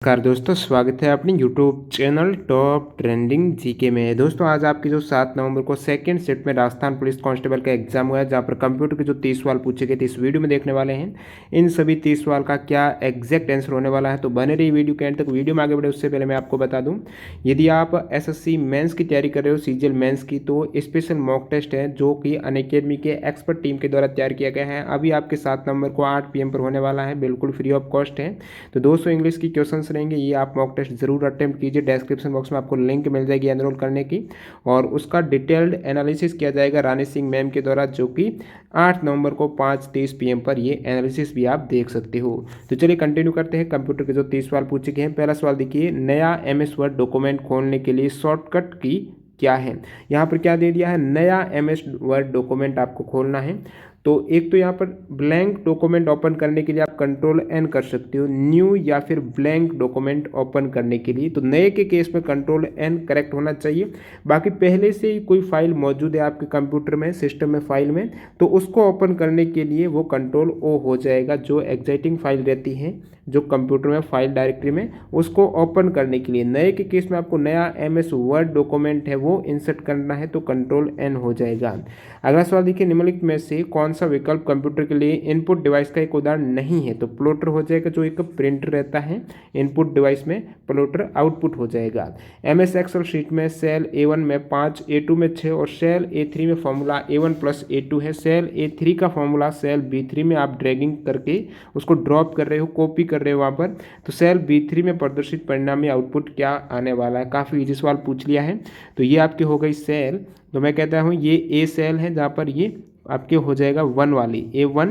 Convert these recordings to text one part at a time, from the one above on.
नमस्कार दोस्तों, स्वागत है अपनी YouTube channel top trending GK में। दोस्तों आज आपकी जो 7 नवंबर को सेकंड शिफ्ट में राजस्थान पुलिस कांस्टेबल का एग्जाम हुआ है, जहां पर कंप्यूटर के जो 30 सवाल पूछे गए थे इस वीडियो में देखने वाले हैं। इन सभी 30 सवाल का क्या एग्जैक्ट आंसर होने वाला है, तो बने रही वीडियो के एंड तक। वीडियो में आगे बढ़े उससे पहले मैं आपको बता दूँ, यदि आप SSC मेन्स की तैयारी कर रहे हो, CGL मेन्स की, तो स्पेशल मॉक टेस्ट है जो कि अनअकैडमी के एक्सपर्ट टीम के द्वारा तैयार किया गया है। अभी आपके 7 नवंबर को 8 PM पर होने वाला है, बिल्कुल फ्री ऑफ कॉस्ट है। तो 200 इंग्लिश की क्वेश्चन रहेंगे, ये आप मॉक टेस्ट जरूर अटेम्प्ट कीजिए। डिस्क्रिप्शन बॉक्स में आपको लिंक मिल जाएगी एनरोल करने की, और उसका डिटेल्ड एनालिसिस किया जाएगा रानी सिंह मैम के द्वारा, जो कि 8 नवंबर को 5:30 PM पर ये एनालिसिस भी आप देख सकते हो। तो चलिए कंटिन्यू करते हैं। कंप्यूटर के जो 30 सवाल पूछे गए हैं, पहला सवाल देखिए, नया MS वर्ड डॉक्यूमेंट खोलने के लिए शॉर्टकट की क्या है। यहाँ पर क्या दे दिया है, नया MS वर्ड डॉक्यूमेंट आपको खोलना है। तो एक तो यहाँ पर ब्लैंक डॉक्यूमेंट ओपन करने के लिए आप Ctrl+N कर सकते हो, न्यू या फिर ब्लैंक डॉक्यूमेंट ओपन करने के लिए। तो नए के केस में Ctrl+N करेक्ट होना चाहिए। बाकी पहले से ही कोई फाइल मौजूद है आपके कंप्यूटर में, सिस्टम में, फाइल में, तो उसको ओपन करने के लिए वो Ctrl+O हो जाएगा। जो एग्जिस्टिंग फाइल रहती है जो कंप्यूटर में फाइल डायरेक्टरी में, उसको ओपन करने के लिए नए के केस में आपको नया MS वर्ड डॉक्यूमेंट है वो इंसर्ट करना है, तो Ctrl+N हो जाएगा। अगला सवाल देखिए, निम्नलिखित में से कौन सा विकल्प कंप्यूटर के लिए इनपुट डिवाइस का एक उदाहरण नहीं है। तो प्लॉटर हो जाएगा, जो एक प्रिंटर रहता है इनपुट डिवाइस में, प्लॉटर आउटपुट हो जाएगा। MS एक्सेल शीट में सेल A1 में 5, A2 में 6 और सेल A3 में फॉर्मूला A1 + A2 है। सेल A3 का फॉर्मूला सेल B3 में आप ड्रैगिंग करके उसको ड्रॉप कर रहे हो, कॉपी कर रहे हो वहाँ पर, तो सेल B3 में प्रदर्शित परिणामी आउटपुट क्या आने वाला है। काफ़ी इजी सवाल पूछ लिया है। तो ये आपकी हो गई सेल, तो मैं कहता हूँ ये A सेल है, जहाँ पर ये आपके हो जाएगा 1 वाली, A1,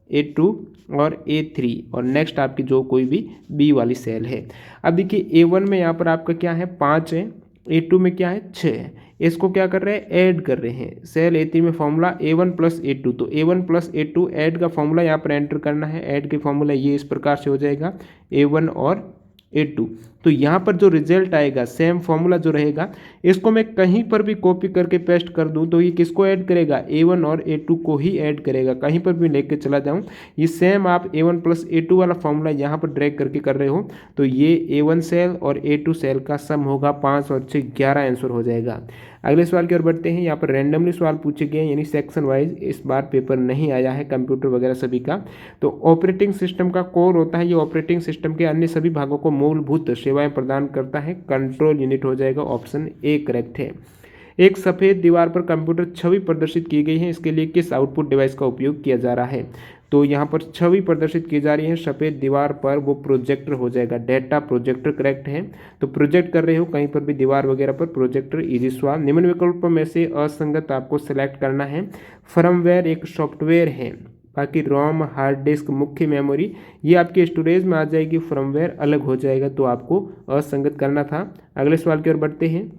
A2 और A3, और नेक्स्ट आपकी जो कोई भी B वाली सेल है। अब देखिए A1 में यहाँ पर आपका क्या है, 5 है, A2 में क्या है, 6 है। इसको क्या कर रहे हैं, ऐड कर रहे हैं। सेल A3 में फॉर्मूला A1 + A2, तो A1 + A2 ऐड का फॉर्मूला यहाँ पर एंटर करना है। ऐड के फॉर्मूला ये इस प्रकार से हो जाएगा, A1 और A2। तो यहाँ पर जो रिजल्ट आएगा, सेम फॉर्मूला जो रहेगा, इसको मैं कहीं पर भी कॉपी करके पेस्ट कर दूँ तो ये किसको ऐड करेगा, A1 और A2 को ही ऐड करेगा। कहीं पर भी लेके चला जाऊँ, ये सेम आप A1 + A2 वाला फॉर्मूला यहाँ पर ड्रैग करके कर रहे हो, तो ये A1 सेल और A2 सेल का सम होगा 5 और 6, 11 आंसर हो जाएगा। अगले सवाल की ओर बढ़ते हैं। यहाँ पर रैंडमली सवाल पूछे गए, यानी सेक्शन वाइज इस बार पेपर नहीं आया है कंप्यूटर वगैरह सभी का। तो ऑपरेटिंग सिस्टम का कोर होता है, ये ऑपरेटिंग सिस्टम के अन्य सभी भागों को मूलभूत सेवाएं प्रदान करता है। कंट्रोल यूनिट हो जाएगा, ऑप्शन A करेक्ट है। एक सफ़ेद दीवार पर कंप्यूटर छवि प्रदर्शित की गई है, इसके लिए किस आउटपुट डिवाइस का उपयोग किया जा रहा है। तो यहाँ पर छवि प्रदर्शित की जा रही है सफ़ेद दीवार पर, वो प्रोजेक्टर हो जाएगा, डेटा प्रोजेक्टर करेक्ट है। तो प्रोजेक्ट कर रहे हो कहीं पर भी दीवार वगैरह पर, प्रोजेक्टर इजी सवाल। निम्न विकल्पों में से असंगत आपको सेलेक्ट करना है। फर्मवेयर एक सॉफ्टवेयर है, बाकी रोम, हार्ड डिस्क, मुख्य मेमोरी ये आपके स्टोरेज में आ जाएगी, फर्मवेयर अलग हो जाएगा, तो आपको असंगत करना था। अगले सवाल की ओर बढ़ते हैं।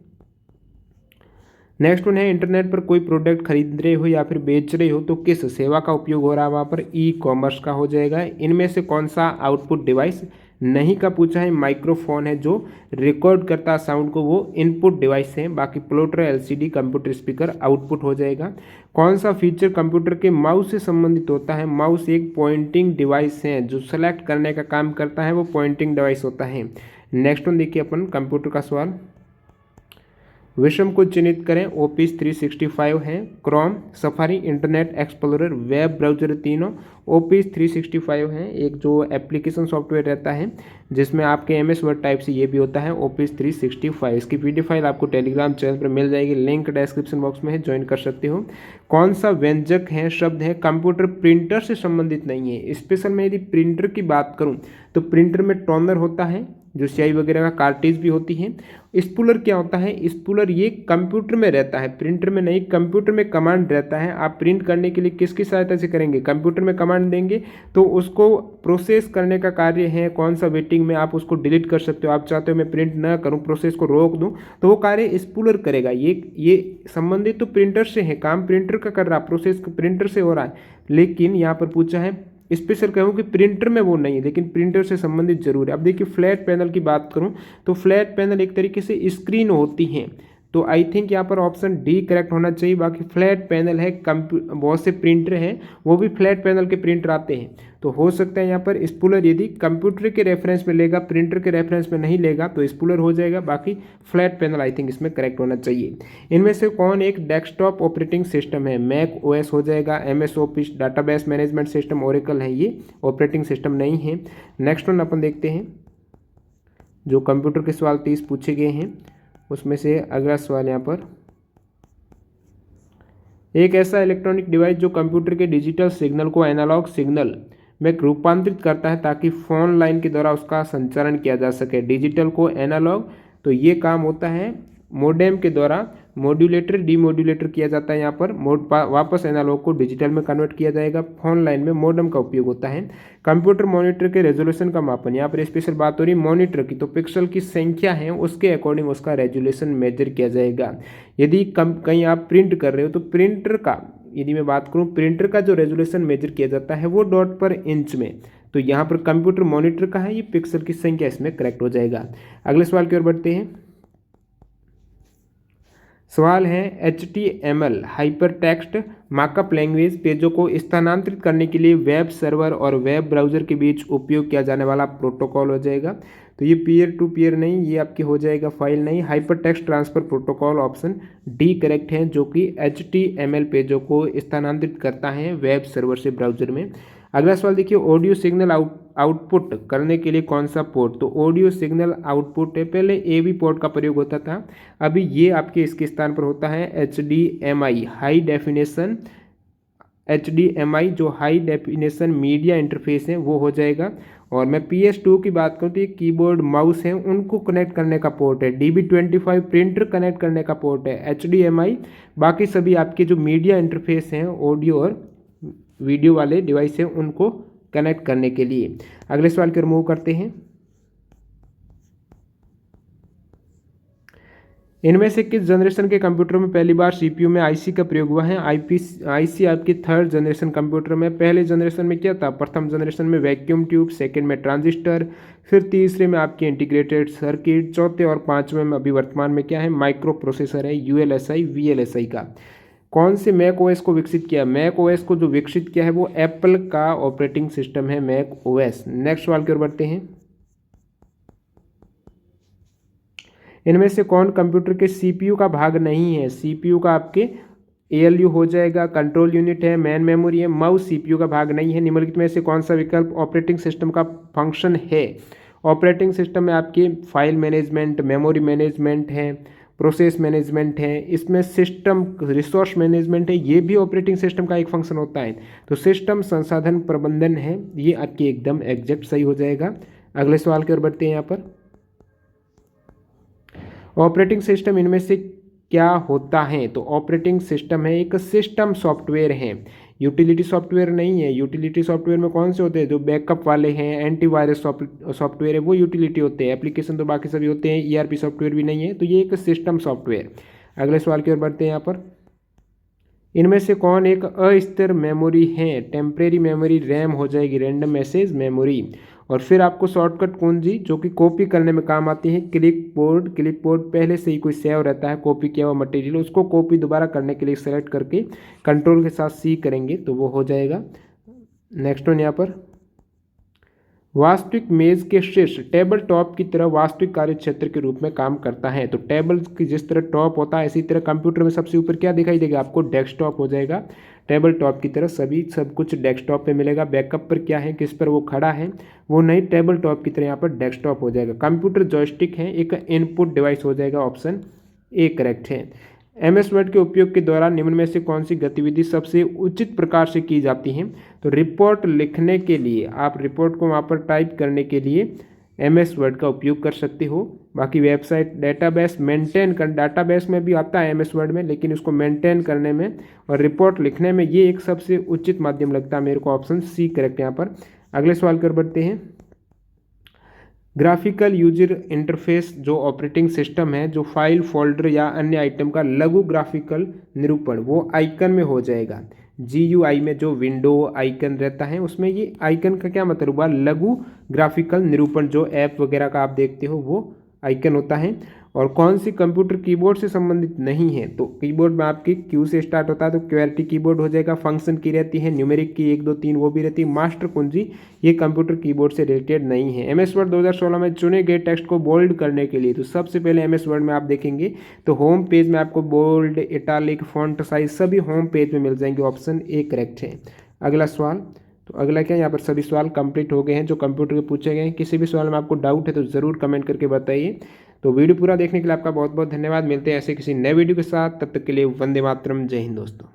नेक्स्ट वन है, इंटरनेट पर कोई प्रोडक्ट खरीद रहे हो या फिर बेच रहे हो, तो किस सेवा का उपयोग हो रहा है वहाँ पर, ई-कॉमर्स का हो जाएगा। इनमें से कौन सा आउटपुट डिवाइस नहीं का पूछा है, माइक्रोफोन है जो रिकॉर्ड करता है साउंड को, वो इनपुट डिवाइस है। बाकी plotter, LCD, computer speaker output हो जाएगा। कौन सा फीचर कंप्यूटर के माउस से संबंधित होता है, माउस एक पॉइंटिंग डिवाइस है, जो सेलेक्ट करने का काम करता है वो पॉइंटिंग डिवाइस होता है। नेक्स्ट वन देखिए अपन कंप्यूटर का सवाल, विषम को चिन्हित करें। Office 365 है, Chrome, safari, internet explorer, web browser, तीनों Office 365 है। एक जो एप्लीकेशन सॉफ्टवेयर रहता है जिसमें आपके MS वर्ड टाइप से ये भी होता है, Office 365। इसकी PDF फाइल आपको टेलीग्राम चैनल पर मिल जाएगी, लिंक डिस्क्रिप्शन बॉक्स में है, ज्वाइन कर सकते हो। कौन सा व्यंजक है, शब्द है, कंप्यूटर प्रिंटर से संबंधित नहीं है। स्पेशल में यदि प्रिंटर की बात करूँ तो प्रिंटर में टोनर होता है, जो स्याही वगैरह का कार्टेज भी होती है। स्पूलर क्या होता है, स्पूलर ये कंप्यूटर में रहता है, प्रिंटर में नहीं। कंप्यूटर में कमांड रहता है, आप प्रिंट करने के लिए किसकी सहायता से करेंगे, कंप्यूटर में कमांड देंगे, तो उसको प्रोसेस करने का कार्य है। कौन सा वेटिंग में आप उसको डिलीट कर सकते हो, आप चाहते हो मैं प्रिंट ना करूं, प्रोसेस को रोक दूं, तो वो कार्य स्पूलर करेगा। ये संबंधित तो प्रिंटर से है, काम प्रिंटर का कर रहा, प्रोसेस प्रिंटर से हो रहा है। लेकिन यहाँ पर पूछा है स्पेशल कहूँ कि प्रिंटर में वो नहीं है, लेकिन प्रिंटर से संबंधित जरूर है। अब देखिए फ्लैट पैनल की बात करूँ तो फ्लैट पैनल एक तरीके से स्क्रीन होती है, तो आई थिंक यहाँ पर ऑप्शन डी करेक्ट होना चाहिए। बाकी फ्लैट पैनल है, बहुत से प्रिंटर हैं वो भी फ्लैट पैनल के प्रिंटर आते हैं, तो हो सकता है यहाँ पर स्पूलर यदि कंप्यूटर के रेफरेंस में लेगा, प्रिंटर के रेफरेंस में नहीं लेगा तो स्पूलर हो जाएगा। बाकी फ्लैट पैनल आई थिंक इसमें करेक्ट होना चाहिए। इनमें से कौन एक डेस्कटॉप ऑपरेटिंग सिस्टम है? मैक ओएस हो जाएगा, MS office, database management system, Oracle है, ये ऑपरेटिंग सिस्टम नहीं है। नेक्स्ट वन अपन देखते हैं, जो कंप्यूटर के सवाल 30 पूछे गए हैं उसमें से अगला सवाल यहाँ पर, एक ऐसा इलेक्ट्रॉनिक डिवाइस जो कंप्यूटर के डिजिटल सिग्नल को एनालॉग सिग्नल में रूपांतरित करता है ताकि फोन लाइन के द्वारा उसका संचारण किया जा सके। डिजिटल को एनालॉग, तो ये काम होता है मोडेम के द्वारा, मॉड्यूलेटर डीमॉड्यूलेटर किया जाता है यहाँ पर, वापस एनालॉग को डिजिटल में कन्वर्ट किया जाएगा। फोन लाइन में मॉडेम का उपयोग होता है। कंप्यूटर मॉनिटर के रेजोल्यूशन का मापन, यहाँ पर स्पेशल बात हो रही मॉनिटर की, तो पिक्सल की संख्या है उसके अकॉर्डिंग उसका रेजोल्यूशन मेजर किया जाएगा। यदि कहीं आप प्रिंट कर रहे हो तो प्रिंटर का, यदि मैं बात करूं प्रिंटर का जो रेजोल्यूशन मेजर किया जाता है वो डॉट पर इंच में, तो यहाँ पर कंप्यूटर मॉनिटर का है, ये पिक्सल की संख्या इसमें करेक्ट हो जाएगा। अगले सवाल की ओर बढ़ते हैं। सवाल है HTML hyper text markup language पेजों को स्थानांतरित करने के लिए वेब सर्वर और वेब ब्राउज़र के बीच उपयोग किया जाने वाला प्रोटोकॉल हो जाएगा। तो ये पीयर टू पीयर नहीं, ये आपकी हो जाएगा फाइल नहीं, hyper text transfer protocol option D correct है, जो कि HTML पेजों को स्थानांतरित करता है वेब सर्वर से ब्राउज़र में। अगला सवाल देखिए, ऑडियो सिग्नल आउटपुट करने के लिए कौन सा पोर्ट? तो ऑडियो सिग्नल आउटपुट है, पहले AV पोर्ट का प्रयोग होता था, अभी ये आपके इसके स्थान पर होता है HDMI हाई डेफिनेशन, HDMI जो हाई डेफिनेशन मीडिया इंटरफेस है वो हो जाएगा। और मैं PS2 की बात करूँ तो ये कीबोर्ड माउस है उनको कनेक्ट करने का पोर्ट है, DB25 प्रिंटर कनेक्ट करने का पोर्ट है HDMI। बाकी सभी आपके जो मीडिया इंटरफेस हैं ऑडियो और वीडियो वाले डिवाइस हैं उनको कनेक्ट करने के लिए। अगले सवाल की ओर मूव करते हैं। इनमें से किस जनरेशन के कंप्यूटर में पहली बार CPU में IC का प्रयोग हुआ है? IC आपकी थर्ड जनरेशन कंप्यूटर में, पहले जनरेशन में क्या था? प्रथम जनरेशन में वैक्यूम ट्यूब, सेकंड में ट्रांजिस्टर, फिर तीसरे में आपकी इंटीग्रेटेड सर्किट, चौथे और पांचवें में अभी वर्तमान में क्या है? माइक्रो प्रोसेसर है ULSI VLSI का। कौन से मैक OS को विकसित किया? मैक OS को जो विकसित किया है वो एप्पल का ऑपरेटिंग सिस्टम है मैक OS। नेक्स्ट सवाल की ओर बढ़ते हैं। इनमें से कौन कंप्यूटर के CPU का भाग नहीं है? CPU का आपके ALU हो जाएगा, कंट्रोल यूनिट है, मेन मेमोरी है, माउस CPU का भाग नहीं है। निम्नलिखित में से कौन सा विकल्प ऑपरेटिंग सिस्टम का फंक्शन है? ऑपरेटिंग सिस्टम में आपके फाइल मैनेजमेंट, मेमोरी मैनेजमेंट है, प्रोसेस मैनेजमेंट है, इसमें सिस्टम रिसोर्स मैनेजमेंट है, ये भी ऑपरेटिंग सिस्टम का एक फंक्शन होता है। तो सिस्टम संसाधन प्रबंधन है, ये आपकी एकदम एग्जैक्ट सही हो जाएगा। अगले सवाल की ओर बढ़ते हैं। यहाँ पर ऑपरेटिंग सिस्टम इनमें से क्या होता है? तो ऑपरेटिंग सिस्टम है एक सिस्टम सॉफ्टवेयर है, यूटिलिटी सॉफ्टवेयर नहीं है। यूटिलिटी सॉफ्टवेयर में कौन से होते हैं? जो बैकअप वाले हैं, एंटीवायरस सॉफ्टवेयर है वो यूटिलिटी होते हैं, एप्लीकेशन तो बाकी सभी होते हैं, ERP सॉफ्टवेयर भी नहीं है, तो ये एक सिस्टम सॉफ्टवेयर। अगले सवाल की ओर बढ़ते हैं। यहाँ पर इनमें से कौन एक अस्थिर मेमोरी है? टेम्परेरी मेमोरी रैम हो जाएगी, रैंडम एक्सेस मेमोरी। और फिर आपको शॉर्टकट कुंजी जो कि कॉपी करने में काम आती है, क्लिप बोर्ड पहले से ही कोई सेव रहता है कॉपी किया हुआ मटेरियल, उसको कॉपी दोबारा करने के लिए सेलेक्ट करके कंट्रोल के साथ C करेंगे तो वो हो जाएगा। नेक्स्ट वन यहाँ पर वास्तविक मेज के शीर्ष टेबल टॉप की तरह वास्तविक कार्य क्षेत्र के रूप में काम करता है। तो टेबल की जिस तरह टॉप होता है इसी तरह कंप्यूटर में सबसे ऊपर क्या दिखाई देगा आपको? डेस्कटॉप हो जाएगा। टेबल टॉप की तरह सब कुछ डेस्कटॉप पे मिलेगा। बैकअप पर क्या है, किस पर वो खड़ा है, वो नहीं, टेबल टॉप की तरह यहाँ पर डेस्कटॉप हो जाएगा। कंप्यूटर जॉयस्टिक है, एक इनपुट डिवाइस हो जाएगा, ऑप्शन A करेक्ट है। MS वर्ड के उपयोग के दौरान निम्न में से कौन सी गतिविधि सबसे उचित प्रकार से की जाती है? तो रिपोर्ट लिखने के लिए आप रिपोर्ट को वहाँ पर टाइप करने के लिए MS वर्ड का उपयोग कर सकते हो। बाकी वेबसाइट डेटाबेस मेंटेन कर, डाटाबेस में भी आता है MS वर्ड में, लेकिन उसको मेंटेन करने में और रिपोर्ट लिखने में ये एक सबसे उचित माध्यम लगता है मेरे को, ऑप्शन C करेक्ट यहाँ पर। अगले सवाल कर बढ़ते हैं। ग्राफिकल यूजर इंटरफेस जो ऑपरेटिंग सिस्टम है, जो फाइल फोल्डर या अन्य आइटम का लघु ग्राफिकल निरूपण वो आइकन में हो जाएगा। GUI में जो विंडो आइकन रहता है उसमें ये आइकन का क्या मतलब हुआ? लघु ग्राफिकल निरूपण, जो ऐप वगैरह का आप देखते हो वो आइकन होता है। और कौन सी कंप्यूटर कीबोर्ड से संबंधित नहीं है, तो कीबोर्ड में आपकी क्यू से स्टार्ट होता है तो क्यूआरटी कीबोर्ड हो जाएगा। फंक्शन की रहती है, न्यूमेरिक की 1 2 3 वो भी रहती है। मास्टर कुंजी ये कंप्यूटर कीबोर्ड से रिलेटेड नहीं है। एमएस वर्ड 2016 में चुने गए टेक्स्ट को बोल्ड करने के लिए तो सबसे पहले एमएस वर्ड में आप देखेंगे तो होम पेज में आपको बोल्ड, इटालिक, फॉन्ट साइज सभी होम पेज में मिल जाएंगे। ऑप्शन ए करेक्ट है। अगला सवाल, तो अगला क्या, यहाँ पर सभी सवाल कंप्लीट हो गए हैं जो कंप्यूटर के पूछे गए हैं। किसी भी सवाल में आपको डाउट है तो ज़रूर कमेंट करके बताइए। तो वीडियो पूरा देखने के लिए आपका बहुत बहुत धन्यवाद। मिलते हैं ऐसे किसी नए वीडियो के साथ, तब तक के लिए वंदे मातरम, जय हिंद दोस्तों।